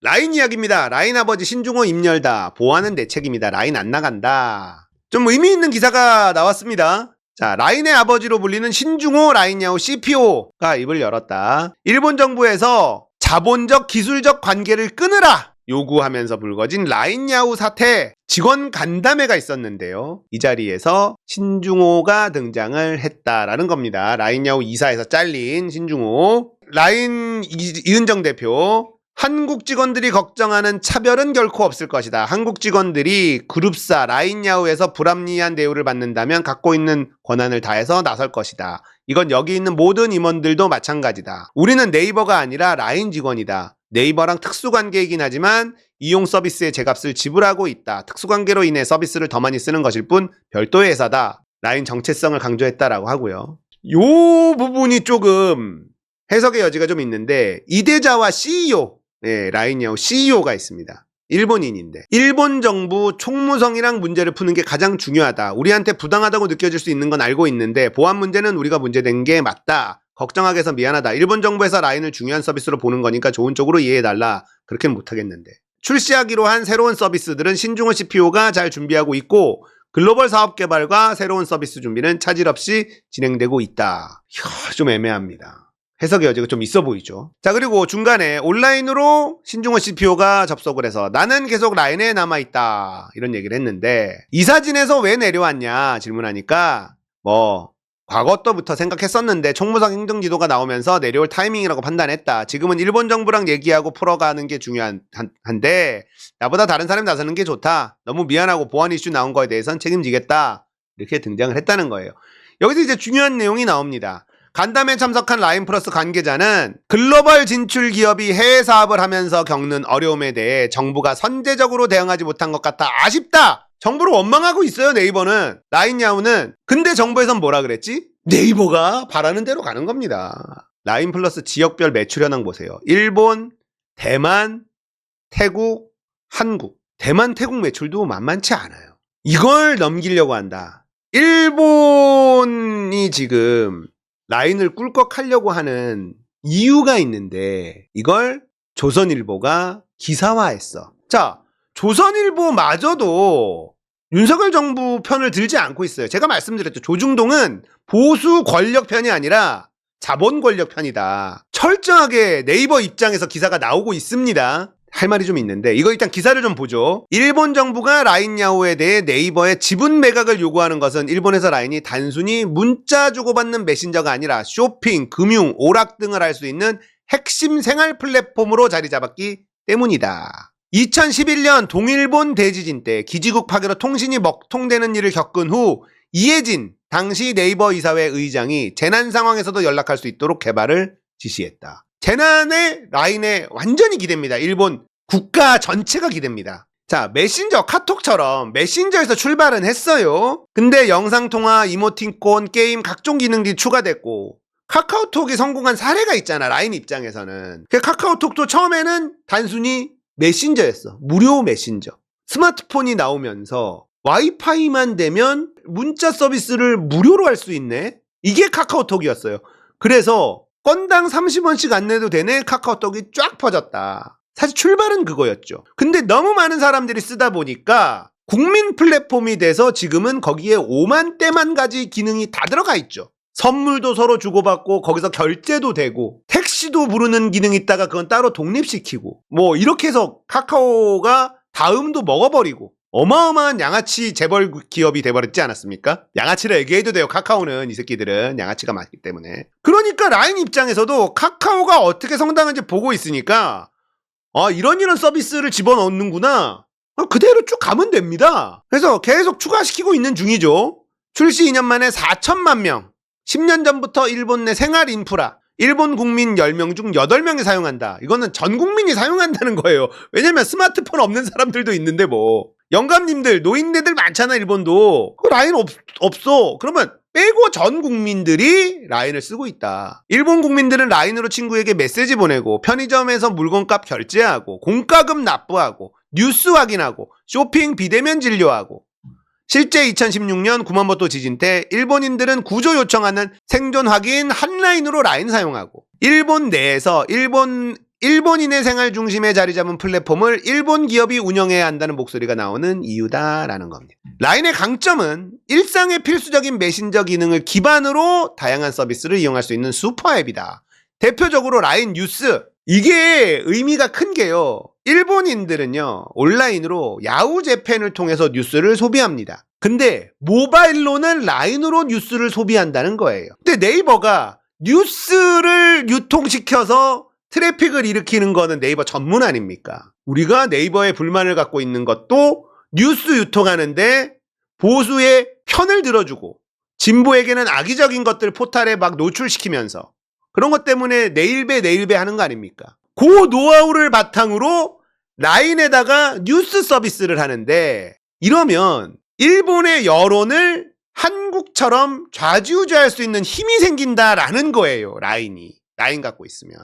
라인 이야기입니다. 라인 아버지 신중호 입 열다. 보안은 내 책임이다. 라인 안 나간다. 좀 의미 있는 기사가 나왔습니다. 자, 라인의 아버지로 불리는 신중호 라인야후 CPO가 입을 열었다. 일본 정부에서 자본적 기술적 관계를 끊으라 요구하면서 불거진 라인야후 사태 직원 간담회가 있었는데요. 이 자리에서 신중호가 등장을 했다라는 겁니다. 라인야후 이사에서 잘린 신중호. 라인 이은정 대표. 한국 직원들이 걱정하는 차별은 결코 없을 것이다. 한국 직원들이 그룹사 라인야후에서 불합리한 대우를 받는다면 갖고 있는 권한을 다해서 나설 것이다. 이건 여기 있는 모든 임원들도 마찬가지다. 우리는 네이버가 아니라 라인 직원이다. 네이버랑 특수관계이긴 하지만 이용 서비스의 제값을 지불하고 있다. 특수관계로 인해 서비스를 더 많이 쓰는 것일 뿐 별도의 회사다. 라인 정체성을 강조했다라고 하고요. 요 부분이 조금 해석의 여지가 좀 있는데 이대자와 CEO 네, 라인야후 CEO가 있습니다. 일본인인데 일본 정부 총무성이랑 문제를 푸는 게 가장 중요하다. 우리한테 부당하다고 느껴질 수 있는 건 알고 있는데 보안 문제는 우리가 문제된 게 맞다. 걱정하게 해서 미안하다. 일본 정부에서 라인을 중요한 서비스로 보는 거니까 좋은 쪽으로 이해해달라. 그렇게는 못하겠는데. 출시하기로 한 새로운 서비스들은 신중호 CPO가 잘 준비하고 있고 글로벌 사업 개발과 새로운 서비스 준비는 차질 없이 진행되고 있다. 이야, 좀 애매합니다. 해석의 여지가 좀 있어 보이죠. 자, 그리고 중간에 온라인으로 신중호 CPO가 접속을 해서 나는 계속 라인에 남아있다 이런 얘기를 했는데 이 사진에서 왜 내려왔냐 질문하니까 과거 때부터 생각했었는데 총무성 행정지도가 나오면서 내려올 타이밍이라고 판단했다. 지금은 일본 정부랑 얘기하고 풀어가는 게 중요한데 나보다 다른 사람이 나서는 게 좋다. 너무 미안하고 보안 이슈 나온 거에 대해서는 책임지겠다. 이렇게 등장을 했다는 거예요. 여기서 이제 중요한 내용이 나옵니다. 간담회에 참석한 라인 플러스 관계자는 글로벌 진출 기업이 해외 사업을 하면서 겪는 어려움에 대해 정부가 선제적으로 대응하지 못한 것 같아 아쉽다. 정부를 원망하고 있어요. 네이버는. 라인야후는. 근데 정부에선 뭐라 그랬지? 네이버가 바라는 대로 가는 겁니다. 라인 플러스 지역별 매출 현황 보세요. 일본, 대만, 태국, 한국. 대만, 태국 매출도 만만치 않아요. 이걸 넘기려고 한다. 일본이 지금 라인을 꿀꺽하려고 하는 이유가 있는데 이걸 조선일보가 기사화했어. 자, 조선일보마저도 윤석열 정부 편을 들지 않고 있어요. 제가 말씀드렸죠. 조중동은 보수 권력 편이 아니라 자본 권력 편이다. 철저하게 네이버 입장에서 기사가 나오고 있습니다. 할 말이 좀 있는데 이거 일단 기사를 좀 보죠. 일본 정부가 라인야후에 대해 네이버의 지분 매각을 요구하는 것은 일본에서 라인이 단순히 문자 주고받는 메신저가 아니라 쇼핑, 금융, 오락 등을 할 수 있는 핵심 생활 플랫폼으로 자리 잡았기 때문이다. 2011년 동일본 대지진 때 기지국 파괴로 통신이 먹통되는 일을 겪은 후 이해진 당시 네이버 이사회 의장이 재난 상황에서도 연락할 수 있도록 개발을 지시했다. 재난의 라인에 완전히 기대입니다. 일본 국가 전체가 기대입니다. 자, 메신저, 카톡처럼 메신저에서 출발은 했어요. 근데 영상통화, 이모티콘, 게임 각종 기능들이 추가됐고 카카오톡이 성공한 사례가 있잖아. 라인 입장에서는. 카카오톡도 처음에는 단순히 메신저였어. 무료 메신저. 스마트폰이 나오면서 와이파이만 되면 문자 서비스를 무료로 할 수 있네. 이게 카카오톡이었어요. 그래서 건당 30원씩 안 내도 되네. 카카오톡이 쫙 퍼졌다. 사실 출발은 그거였죠. 근데 너무 많은 사람들이 쓰다 보니까 국민 플랫폼이 돼서 지금은 거기에 5만 대만 가지 기능이 다 들어가 있죠. 선물도 서로 주고받고 거기서 결제도 되고 택시도 부르는 기능이 있다가 그건 따로 독립시키고 이렇게 해서 카카오가 다음도 먹어버리고 어마어마한 양아치 재벌 기업이 돼버렸지 않았습니까? 양아치를 얘기해도 돼요. 카카오는 이 새끼들은 양아치가 많기 때문에. 그러니까 라인 입장에서도 카카오가 어떻게 성장하는지 보고 있으니까 이런 서비스를 집어넣는구나. 그대로 쭉 가면 됩니다. 그래서 계속 추가시키고 있는 중이죠. 출시 2년 만에 4천만 명. 10년 전부터 일본 내 생활 인프라. 일본 국민 10명 중 8명이 사용한다. 이거는 전 국민이 사용한다는 거예요. 왜냐면 스마트폰 없는 사람들도 있는데 영감님들, 노인네들 많잖아, 일본도. 라인 없어. 그러면 빼고 전 국민들이 라인을 쓰고 있다. 일본 국민들은 라인으로 친구에게 메시지 보내고 편의점에서 물건값 결제하고 공과금 납부하고 뉴스 확인하고 쇼핑 비대면 진료하고 실제 2016년 구마모토 지진 때 일본인들은 구조 요청하는 생존 확인 한라인으로 라인 사용하고 일본 내에서 일본 일본인의 생활 중심에 자리 잡은 플랫폼을 일본 기업이 운영해야 한다는 목소리가 나오는 이유다라는 겁니다. 라인의 강점은 일상의 필수적인 메신저 기능을 기반으로 다양한 서비스를 이용할 수 있는 슈퍼앱이다. 대표적으로 라인 뉴스. 이게 의미가 큰 게요. 일본인들은요, 온라인으로 야후 재팬을 통해서 뉴스를 소비합니다. 근데 모바일로는 라인으로 뉴스를 소비한다는 거예요. 근데 네이버가 뉴스를 유통시켜서 트래픽을 일으키는 거는 네이버 전문 아닙니까? 우리가 네이버에 불만을 갖고 있는 것도 뉴스 유통하는데 보수의 편을 들어주고 진보에게는 악의적인 것들 포탈에 막 노출시키면서 그런 것 때문에 내일배 하는 거 아닙니까? 그 노하우를 바탕으로 라인에다가 뉴스 서비스를 하는데 이러면 일본의 여론을 한국처럼 좌지우지할 수 있는 힘이 생긴다라는 거예요. 라인 갖고 있으면.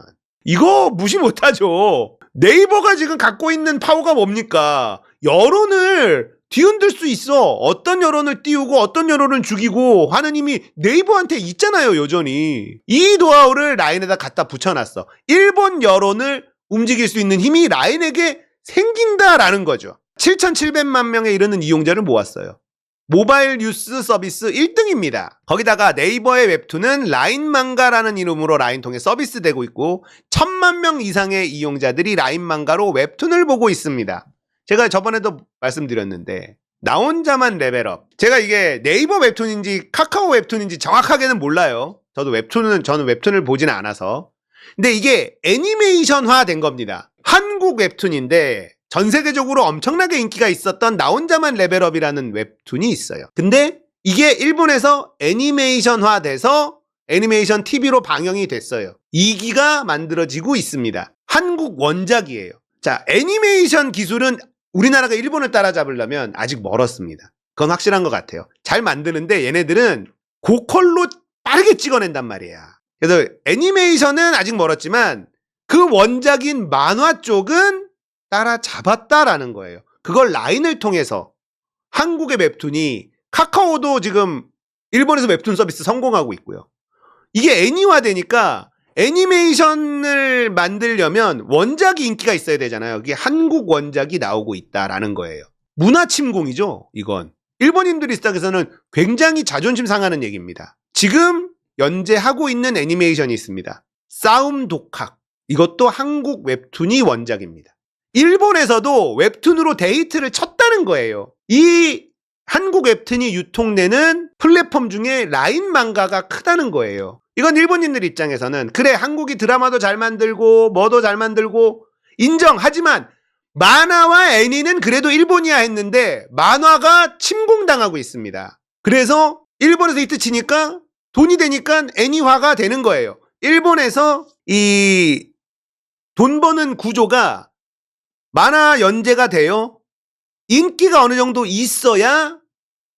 이거 무시 못하죠. 네이버가 지금 갖고 있는 파워가 뭡니까? 여론을 뒤흔들 수 있어. 어떤 여론을 띄우고 어떤 여론을 죽이고 하는 힘이 네이버한테 있잖아요, 여전히. 이 노하우를 라인에다 갖다 붙여놨어. 일본 여론을 움직일 수 있는 힘이 라인에게 생긴다라는 거죠. 7,700만 명에 이르는 이용자를 모았어요. 모바일 뉴스 서비스 1등입니다. 거기다가 네이버의 웹툰은 라인망가라는 이름으로 라인 통해 서비스되고 있고 1,000만 명 이상의 이용자들이 라인망가로 웹툰을 보고 있습니다. 제가 저번에도 말씀드렸는데 나 혼자만 레벨업. 제가 이게 네이버 웹툰인지 카카오 웹툰인지 정확하게는 몰라요. 저는 웹툰을 보지는 않아서. 근데 이게 애니메이션화 된 겁니다. 한국 웹툰인데 전 세계적으로 엄청나게 인기가 있었던 나 혼자만 레벨업이라는 웹툰이 있어요. 근데 이게 일본에서 애니메이션화 돼서 애니메이션 TV로 방영이 됐어요. 2기가 만들어지고 있습니다. 한국 원작이에요. 자, 애니메이션 기술은 우리나라가 일본을 따라잡으려면 아직 멀었습니다. 그건 확실한 것 같아요. 잘 만드는데 얘네들은 고퀄로 빠르게 찍어낸단 말이야. 그래서 애니메이션은 아직 멀었지만 그 원작인 만화 쪽은 따라잡았다라는 거예요. 그걸 라인을 통해서 한국의 웹툰이 카카오도 지금 일본에서 웹툰 서비스 성공하고 있고요. 이게 애니화 되니까 애니메이션을 만들려면 원작이 인기가 있어야 되잖아요. 이게 한국 원작이 나오고 있다라는 거예요. 문화 침공이죠, 이건. 일본인들의 시각에서는 굉장히 자존심 상하는 얘기입니다. 지금 연재하고 있는 애니메이션이 있습니다. 싸움 독학. 이것도 한국 웹툰이 원작입니다. 일본에서도 웹툰으로 데이트를 쳤다는 거예요. 이 한국 웹툰이 유통되는 플랫폼 중에 라인 망가가 크다는 거예요. 이건 일본인들 입장에서는 그래, 한국이 드라마도 잘 만들고 뭐도 잘 만들고 인정하지만 만화와 애니는 그래도 일본이야 했는데 만화가 침공당하고 있습니다. 그래서 일본에서 히트 치니까 돈이 되니까 애니화가 되는 거예요. 일본에서 이 돈 버는 구조가 만화 연재가 돼요. 인기가 어느 정도 있어야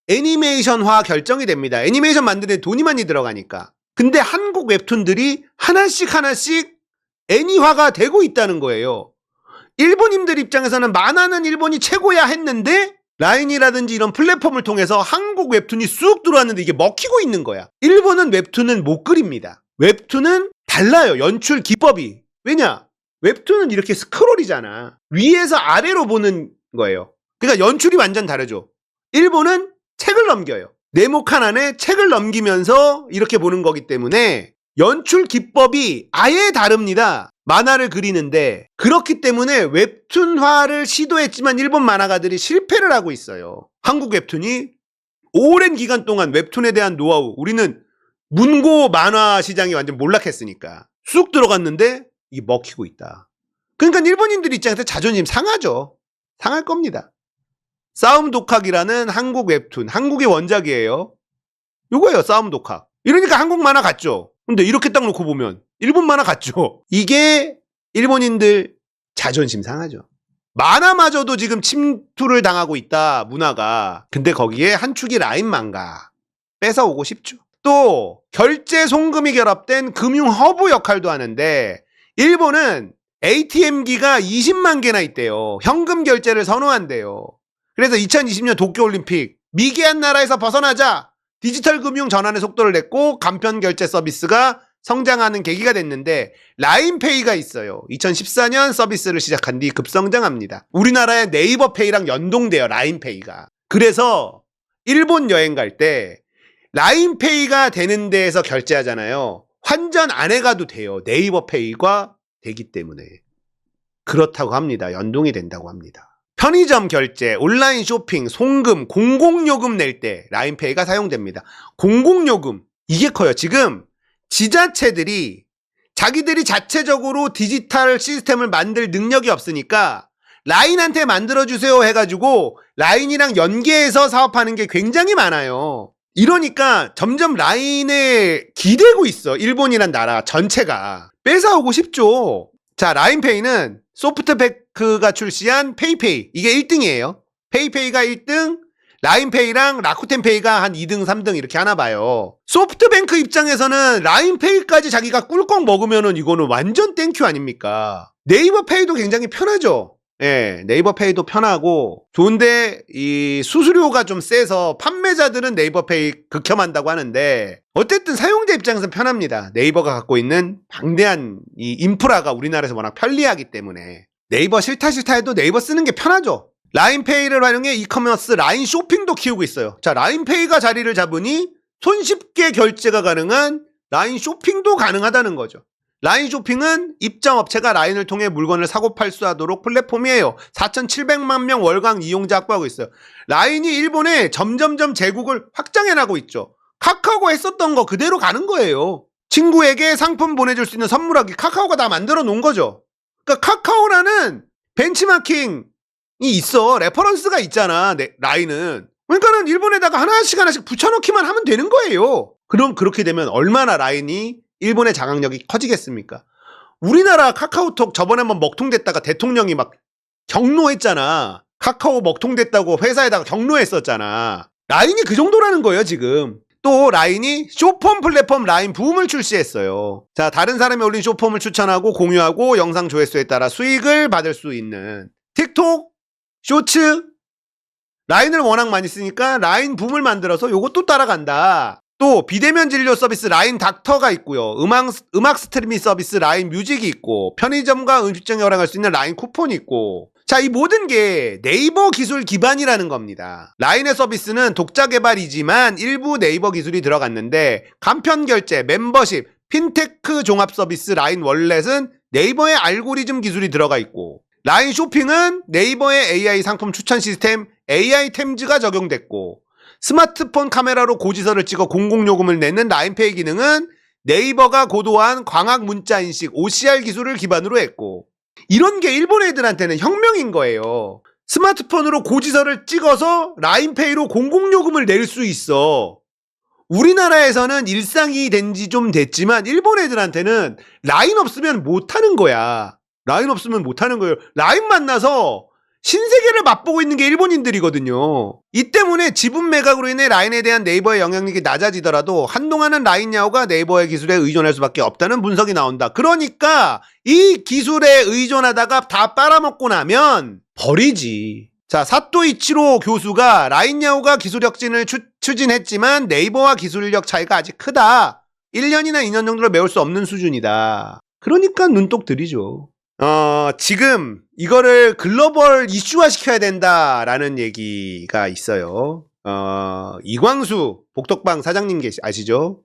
애니메이션화 결정이 됩니다. 애니메이션 만드는데 돈이 많이 들어가니까. 근데 한국 웹툰들이 하나씩 애니화가 되고 있다는 거예요. 일본인들 입장에서는 만화는 일본이 최고야 했는데 라인이라든지 이런 플랫폼을 통해서 한국 웹툰이 쑥 들어왔는데 이게 먹히고 있는 거야. 일본은 웹툰은 못 그립니다. 웹툰은 달라요. 연출 기법이. 왜냐? 웹툰은 이렇게 스크롤이잖아. 위에서 아래로 보는 거예요. 그러니까 연출이 완전 다르죠. 일본은 책을 넘겨요. 네모 칸 안에 책을 넘기면서 이렇게 보는 거기 때문에 연출 기법이 아예 다릅니다. 만화를 그리는데. 그렇기 때문에 웹툰화를 시도했지만 일본 만화가들이 실패를 하고 있어요. 한국 웹툰이 오랜 기간 동안 웹툰에 대한 노하우, 우리는 문고 만화 시장이 완전 몰락했으니까 쑥 들어갔는데 이게 먹히고 있다. 그러니까 일본인들 입장에서 자존심 상하죠. 상할 겁니다. 싸움 독학이라는 한국 웹툰, 한국의 원작이에요. 요거예요, 싸움 독학. 이러니까 한국 만화 같죠. 근데 이렇게 딱 놓고 보면 일본 만화 같죠. 이게 일본인들 자존심 상하죠. 만화마저도 지금 침투를 당하고 있다, 문화가. 근데 거기에 한 축이 라인 망가. 뺏어오고 싶죠. 또 결제 송금이 결합된 금융 허브 역할도 하는데 일본은 ATM기가 20만 개나 있대요. 현금 결제를 선호한대요. 그래서 2020년 도쿄올림픽 미개한 나라에서 벗어나자 디지털 금융 전환의 속도를 냈고 간편 결제 서비스가 성장하는 계기가 됐는데 라인페이가 있어요. 2014년 서비스를 시작한 뒤 급성장합니다. 우리나라의 네이버페이랑 연동돼요. 라인페이가. 그래서 일본 여행 갈 때 라인페이가 되는 데에서 결제하잖아요. 환전 안 해가도 돼요. 네이버페이가 되기 때문에. 그렇다고 합니다. 연동이 된다고 합니다. 편의점 결제, 온라인 쇼핑, 송금, 공공요금 낼 때 라인페이가 사용됩니다. 공공요금 이게 커요. 지금 지자체들이 자기들이 자체적으로 디지털 시스템을 만들 능력이 없으니까 라인한테 만들어주세요 해가지고 라인이랑 연계해서 사업하는 게 굉장히 많아요. 이러니까 점점 라인에 기대고 있어. 일본이란 나라 전체가. 뺏어오고 싶죠. 자, 라인페이는 소프트뱅크가 출시한 페이페이. 이게 1등이에요. 페이페이가 1등, 라인페이랑 라쿠텐페이가 한 2등, 3등 이렇게 하나 봐요. 소프트뱅크 입장에서는 라인페이까지 자기가 꿀꺽 먹으면은 이거는 완전 땡큐 아닙니까? 네이버페이도 굉장히 편하죠. 예, 네이버페이도 편하고 좋은데 이 수수료가 좀 세서 판매자들은 네이버페이 극혐한다고 하는데 어쨌든 사용자 입장에서는 편합니다. 네이버가 갖고 있는 방대한 이 인프라가 우리나라에서 워낙 편리하기 때문에 네이버 싫다 해도 네이버 쓰는 게 편하죠. 라인페이를 활용해 이커머스 라인 쇼핑도 키우고 있어요. 자, 라인페이가 자리를 잡으니 손쉽게 결제가 가능한 라인 쇼핑도 가능하다는 거죠. 라인 쇼핑은 입점업체가 라인을 통해 물건을 사고 팔수하도록 플랫폼이에요. 4,700만 명 월간 이용자 확보하고 있어요. 라인이 일본에 점점점 제국을 확장해나가고 있죠. 카카오가 했었던 거 그대로 가는 거예요. 친구에게 상품 보내줄 수 있는 선물하기 카카오가 다 만들어 놓은 거죠. 그러니까 카카오라는 벤치마킹이 있어. 레퍼런스가 있잖아. 라인은. 그러니까는 일본에다가 하나씩 붙여넣기만 하면 되는 거예요. 그럼 그렇게 되면 얼마나 라인이 일본의 장악력이 커지겠습니까? 우리나라 카카오톡 저번에 한번 먹통됐다가 대통령이 막 경로했잖아. 카카오 먹통됐다고 회사에다가 경로했었잖아. 라인이 그 정도라는 거예요, 지금. 또 라인이 쇼폼 플랫폼 라인 붐을 출시했어요. 자, 다른 사람이 올린 쇼폼을 추천하고 공유하고 영상 조회수에 따라 수익을 받을 수 있는 틱톡, 쇼츠, 라인을 워낙 많이 쓰니까 라인 붐을 만들어서 요것도 따라간다. 또 비대면 진료 서비스 라인 닥터가 있고요. 음악 스트리밍 서비스 라인 뮤직이 있고 편의점과 음식점에 활용할 수 있는 라인 쿠폰이 있고 자, 이 모든 게 네이버 기술 기반이라는 겁니다. 라인의 서비스는 독자 개발이지만 일부 네이버 기술이 들어갔는데 간편 결제, 멤버십, 핀테크 종합 서비스 라인 월렛은 네이버의 알고리즘 기술이 들어가 있고 라인 쇼핑은 네이버의 AI 상품 추천 시스템 AI 템즈가 적용됐고 스마트폰 카메라로 고지서를 찍어 공공요금을 내는 라인페이 기능은 네이버가 고도화한 광학 문자 인식 OCR 기술을 기반으로 했고 이런 게 일본 애들한테는 혁명인 거예요. 스마트폰으로 고지서를 찍어서 라인페이로 공공요금을 낼 수 있어. 우리나라에서는 일상이 된 지 좀 됐지만 일본 애들한테는 라인 없으면 못하는 거야. 라인 없으면 못하는 거예요. 라인 만나서 신세계를 맛보고 있는 게 일본인들이거든요. 이 때문에 지분 매각으로 인해 라인에 대한 네이버의 영향력이 낮아지더라도 한동안은 라인야후가 네이버의 기술에 의존할 수밖에 없다는 분석이 나온다. 그러니까 이 기술에 의존하다가 다 빨아먹고 나면 버리지. 자, 사토 이치로 교수가 라인야후가 기술 혁신을 추진했지만 네이버와 기술력 차이가 아직 크다. 1년이나 2년 정도로 메울 수 없는 수준이다. 그러니까 눈독 들이죠. 지금 이거를 글로벌 이슈화 시켜야 된다라는 얘기가 있어요. 이광수 복덕방 사장님 아시죠?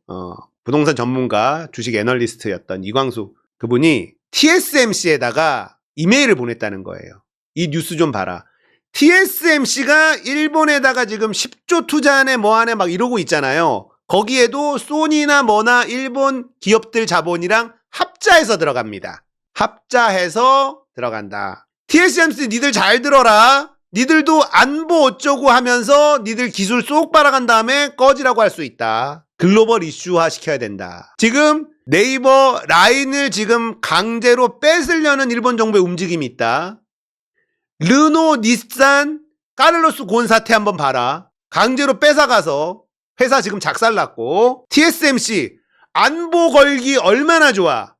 부동산 전문가 주식 애널리스트였던 이광수 그분이 TSMC에다가 이메일을 보냈다는 거예요. 이 뉴스 좀 봐라. TSMC가 일본에다가 지금 10조 투자하네 뭐하네 막 이러고 있잖아요. 거기에도 소니나 뭐나 일본 기업들 자본이랑 합자해서 들어갑니다. 합자해서 들어간다. TSMC 니들 잘 들어라. 니들도 안보 어쩌고 하면서 니들 기술 쏙 빨아간 다음에 꺼지라고 할 수 있다. 글로벌 이슈화 시켜야 된다. 지금 네이버 라인을 지금 강제로 뺏으려는 일본 정부의 움직임이 있다. 르노, 닛산, 카를로스 곤 사태 한번 봐라. 강제로 뺏어가서 회사 지금 작살났고 TSMC 안보 걸기 얼마나 좋아.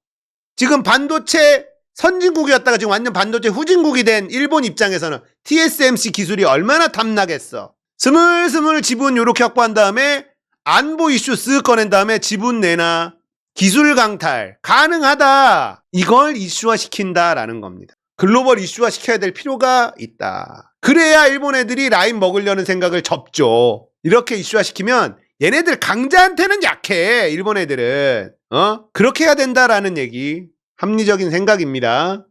지금 반도체 선진국이었다가 지금 완전 반도체 후진국이 된 일본 입장에서는 TSMC 기술이 얼마나 탐나겠어. 스물스물 지분 요렇게 확보한 다음에 안보 이슈 쓱 꺼낸 다음에 지분 내놔. 기술 강탈 가능하다. 이걸 이슈화 시킨다라는 겁니다. 글로벌 이슈화 시켜야 될 필요가 있다. 그래야 일본 애들이 라인 먹으려는 생각을 접죠. 이렇게 이슈화 시키면 얘네들 강자한테는 약해. 일본 애들은. 그렇게 해야 된다라는 얘기. 합리적인 생각입니다.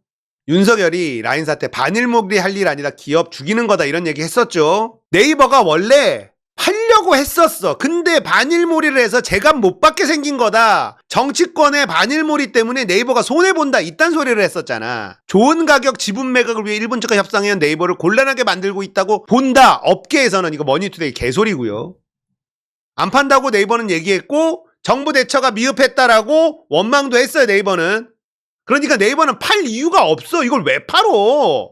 윤석열이 라인 사태 반일목리 할 일 아니다. 기업 죽이는 거다. 이런 얘기 했었죠. 네이버가 원래 팔려고 했었어. 근데 반일몰이를 해서 재감 못 받게 생긴 거다. 정치권의 반일몰이 때문에 네이버가 손해본다. 이딴 소리를 했었잖아. 좋은 가격 지분 매각을 위해 일본 측과 협상해 네이버를 곤란하게 만들고 있다고 본다. 업계에서는. 이거 머니투데이 개소리고요. 안 판다고 네이버는 얘기했고 정부 대처가 미흡했다라고 원망도 했어요. 네이버는. 그러니까 네이버는 팔 이유가 없어. 이걸 왜 팔어?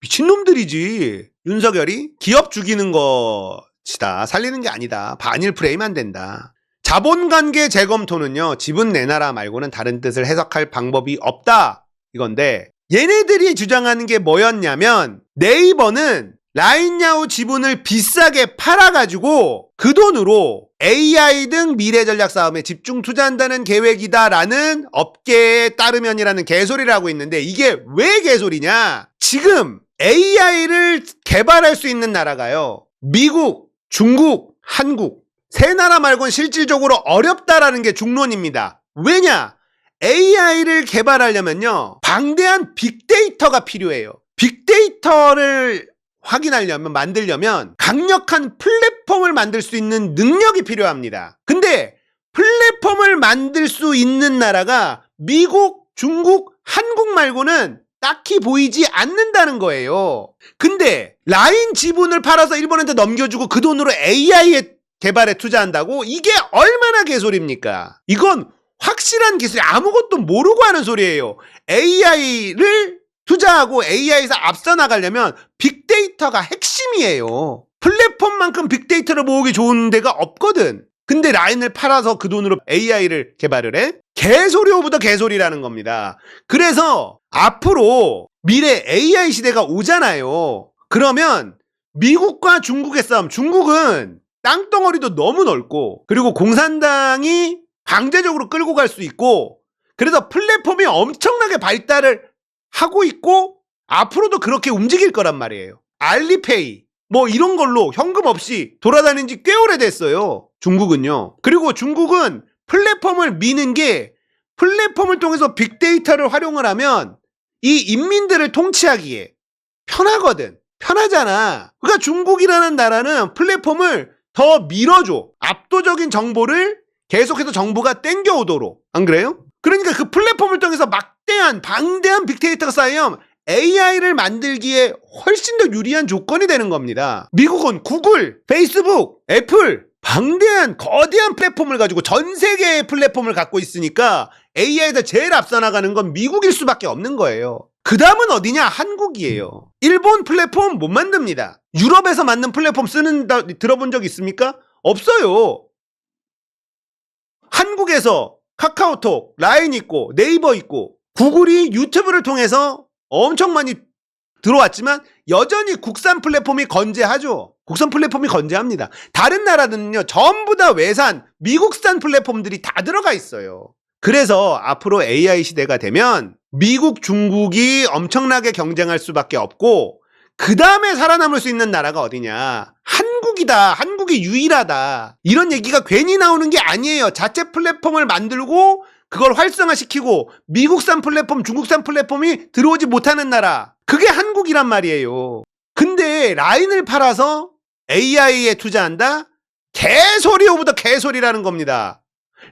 미친놈들이지. 윤석열이 기업 죽이는 것이다. 살리는 게 아니다. 반일 프레임 안 된다. 자본관계 재검토는요. 지분 내놔라 말고는 다른 뜻을 해석할 방법이 없다. 이건데 얘네들이 주장하는 게 뭐였냐면 네이버는 라인야후 지분을 비싸게 팔아가지고 그 돈으로 AI 등 미래 전략 사업에 집중 투자한다는 계획이다라는 업계에 따르면이라는 개소리를 하고 있는데 이게 왜 개소리냐? 지금 AI를 개발할 수 있는 나라가요. 미국, 중국, 한국 세 나라 말고는 실질적으로 어렵다라는 게 중론입니다. 왜냐? AI를 개발하려면요. 방대한 빅데이터가 필요해요. 빅데이터를 확인하려면 만들려면 강력한 플랫폼을 만들 수 있는 능력이 필요합니다. 근데 플랫폼을 만들 수 있는 나라가 미국, 중국, 한국 말고는 딱히 보이지 않는다는 거예요. 근데 라인 지분을 팔아서 일본한테 넘겨주고 그 돈으로 AI 개발에 투자한다고? 이게 얼마나 개소리입니까? 이건 확실한 기술이 아무것도 모르고 하는 소리예요. AI를 투자하고 AI에서 앞서 나가려면 빅데이터가 핵심이에요. 플랫폼만큼 빅데이터를 모으기 좋은 데가 없거든. 근데 라인을 팔아서 그 돈으로 AI를 개발을 해? 개소리 오브더 개소리라는 겁니다. 그래서 앞으로 미래 AI 시대가 오잖아요. 그러면 미국과 중국의 싸움. 중국은 땅덩어리도 너무 넓고 그리고 공산당이 강제적으로 끌고 갈 수 있고 그래서 플랫폼이 엄청나게 발달을 하고 있고 앞으로도 그렇게 움직일 거란 말이에요. 알리페이 뭐 이런 걸로 현금 없이 돌아다닌 지 꽤 오래됐어요. 중국은요. 그리고 중국은 플랫폼을 미는 게 플랫폼을 통해서 빅데이터를 활용을 하면 이 인민들을 통치하기에 편하거든. 편하잖아. 그러니까 중국이라는 나라는 플랫폼을 더 밀어줘. 압도적인 정보를 계속해서 정부가 땡겨오도록. 안 그래요? 그러니까 그 플랫폼을 통해서 막대한 방대한 빅데이터가 쌓이면 AI를 만들기에 훨씬 더 유리한 조건이 되는 겁니다. 미국은 구글, 페이스북, 애플 방대한 거대한 플랫폼을 가지고 전 세계의 플랫폼을 갖고 있으니까 AI에서 제일 앞서 나가는 건 미국일 수밖에 없는 거예요. 그 다음은 어디냐? 한국이에요. 일본 플랫폼 못 만듭니다. 유럽에서 만든 플랫폼 들어본 적 있습니까? 없어요. 한국에서 카카오톡, 라인 있고 네이버 있고 구글이 유튜브를 통해서 엄청 많이 들어왔지만 여전히 국산 플랫폼이 건재하죠. 국산 플랫폼이 건재합니다. 다른 나라들은요 전부 다 외산 미국산 플랫폼들이 다 들어가 있어요. 그래서 앞으로 AI 시대가 되면 미국, 중국이 엄청나게 경쟁할 수밖에 없고 그 다음에 살아남을 수 있는 나라가 어디냐? 한국이다. 한국이 유일하다. 이런 얘기가 괜히 나오는 게 아니에요. 자체 플랫폼을 만들고 그걸 활성화시키고 미국산 플랫폼, 중국산 플랫폼이 들어오지 못하는 나라. 그게 한국이란 말이에요. 근데 라인을 팔아서 AI에 투자한다? 개소리 오브더 개소리라는 겁니다.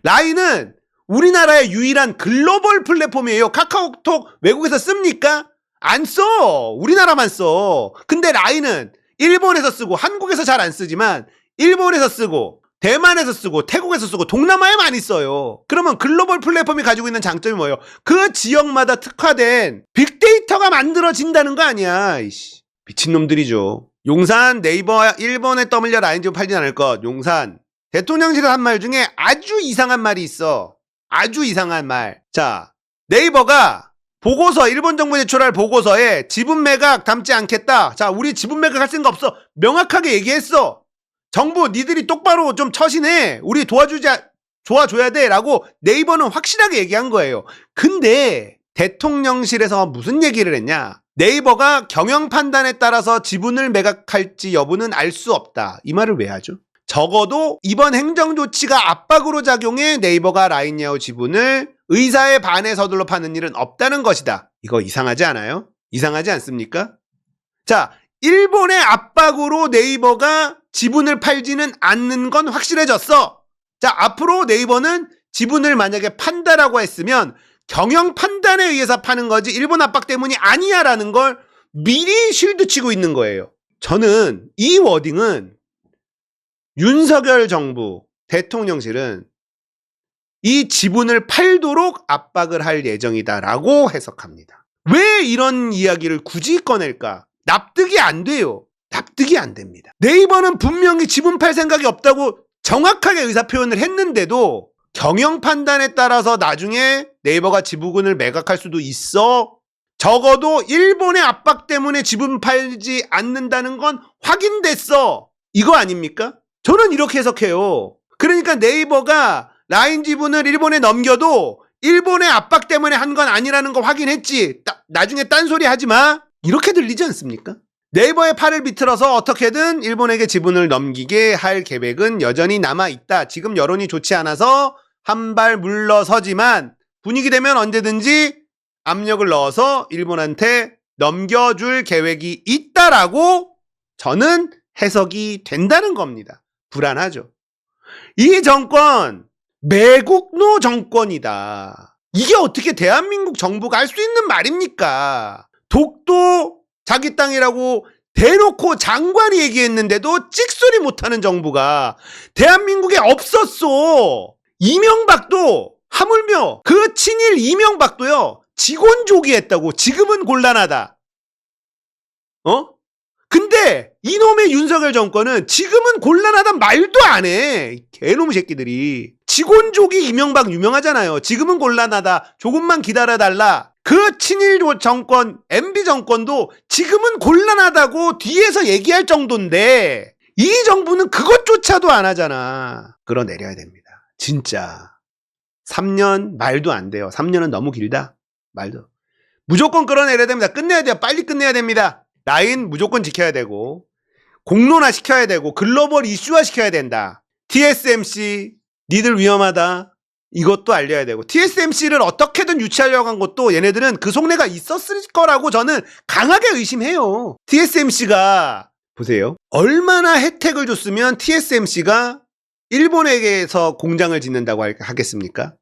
라인은 우리나라의 유일한 글로벌 플랫폼이에요. 카카오톡 외국에서 씁니까? 안 써. 우리나라만 써. 근데 라인은 일본에서 쓰고 한국에서 잘 안 쓰지만 일본에서 쓰고 대만에서 쓰고 태국에서 쓰고 동남아에 많이 써요. 그러면 글로벌 플랫폼이 가지고 있는 장점이 뭐예요? 그 지역마다 특화된 빅데이터가 만들어진다는 거 아니야. 이씨. 미친놈들이죠. 용산 네이버 일본에 떠밀려 라인 좀 팔진 않을 것. 용산 대통령실에 한 말 중에 아주 이상한 말이 있어. 아주 이상한 말. 자, 네이버가 보고서, 일본 정부 제출할 보고서에 지분 매각 담지 않겠다. 자, 우리 지분 매각 할 생각 없어. 명확하게 얘기했어. 정부 니들이 똑바로 좀 처신해. 우리 도와주지 도와줘야 돼 라고 네이버는 확실하게 얘기한 거예요. 근데 대통령실에서 무슨 얘기를 했냐? 네이버가 경영 판단에 따라서 지분을 매각할지 여부는 알 수 없다. 이 말을 왜 하죠? 적어도 이번 행정조치가 압박으로 작용해 네이버가 라인야후 지분을 의사의 반에 서둘러 파는 일은 없다는 것이다. 이거 이상하지 않아요? 이상하지 않습니까? 자, 일본의 압박으로 네이버가 지분을 팔지는 않는 건 확실해졌어. 자, 앞으로 네이버는 지분을 만약에 판다라고 했으면 경영 판단에 의해서 파는 거지 일본 압박 때문이 아니야 라는 걸 미리 쉴드 치고 있는 거예요. 저는 이 워딩은 윤석열 정부 대통령실은 이 지분을 팔도록 압박을 할 예정이다라고 해석합니다. 왜 이런 이야기를 굳이 꺼낼까? 납득이 안 돼요. 납득이 안 됩니다. 네이버는 분명히 지분 팔 생각이 없다고 정확하게 의사표현을 했는데도 경영 판단에 따라서 나중에 네이버가 지분을 매각할 수도 있어. 적어도 일본의 압박 때문에 지분 팔지 않는다는 건 확인됐어. 이거 아닙니까? 저는 이렇게 해석해요. 그러니까 네이버가 라인 지분을 일본에 넘겨도 일본의 압박 때문에 한 건 아니라는 거 확인했지. 나중에 딴소리 하지 마. 이렇게 들리지 않습니까? 네이버의 팔을 비틀어서 어떻게든 일본에게 지분을 넘기게 할 계획은 여전히 남아있다. 지금 여론이 좋지 않아서 한 발 물러서지만 분위기 되면 언제든지 압력을 넣어서 일본한테 넘겨줄 계획이 있다라고 저는 해석이 된다는 겁니다. 불안하죠. 이 정권 매국노 정권이다. 이게 어떻게 대한민국 정부가 할 수 있는 말입니까? 독도 자기 땅이라고 대놓고 장관이 얘기했는데도 찍소리 못하는 정부가 대한민국에 없었어. 이명박도 하물며 그 친일 이명박도요 직원족이 했다고. 지금은 곤란하다. 근데 이놈의 윤석열 정권은 지금은 곤란하단 말도 안 해. 개놈의 새끼들이. 직원족이 이명박 유명하잖아요. 지금은 곤란하다. 조금만 기다려달라. 그 친일 정권, MB 정권도 지금은 곤란하다고 뒤에서 얘기할 정도인데 이 정부는 그것조차도 안 하잖아. 끌어내려야 됩니다. 진짜. 3년 말도 안 돼요. 3년은 너무 길다. 말도. 무조건 끌어내려야 됩니다. 끝내야 돼요. 빨리 끝내야 됩니다. 라인 무조건 지켜야 되고 공론화 시켜야 되고 글로벌 이슈화 시켜야 된다. TSMC 니들 위험하다. 이것도 알려야 되고 TSMC를 어떻게든 유치하려고 한 것도 얘네들은 그 속내가 있었을 거라고 저는 강하게 의심해요. TSMC가 보세요. 얼마나 혜택을 줬으면 TSMC가 일본에게서 공장을 짓는다고 하겠습니까?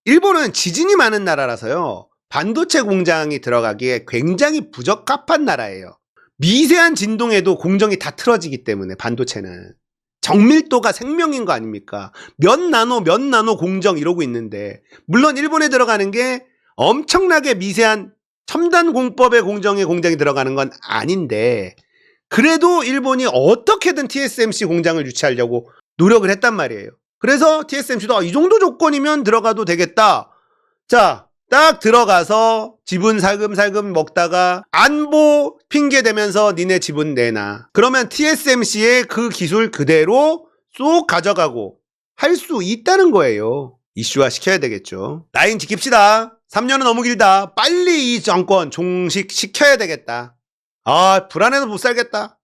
일본은 지진이 많은 나라라서요. 반도체 공장이 들어가기에 굉장히 부적합한 나라예요. 미세한 진동에도 공정이 다 틀어지기 때문에 반도체는. 정밀도가 생명인 거 아닙니까? 몇 나노 공정 이러고 있는데 물론 일본에 들어가는 게 엄청나게 미세한 첨단 공법의 공정에 공장이 들어가는 건 아닌데 그래도 일본이 어떻게든 TSMC 공장을 유치하려고 노력을 했단 말이에요. 그래서 TSMC도 이 정도 조건이면 들어가도 되겠다. 자, 딱 들어가서 지분 살금살금 먹다가 안보 핑계 대면서 니네 지분 내놔. 그러면 TSMC의 그 기술 그대로 쏙 가져가고 할 수 있다는 거예요. 이슈화 시켜야 되겠죠. 라인 지킵시다. 3년은 너무 길다. 빨리 이 정권 종식시켜야 되겠다. 불안해서 못 살겠다.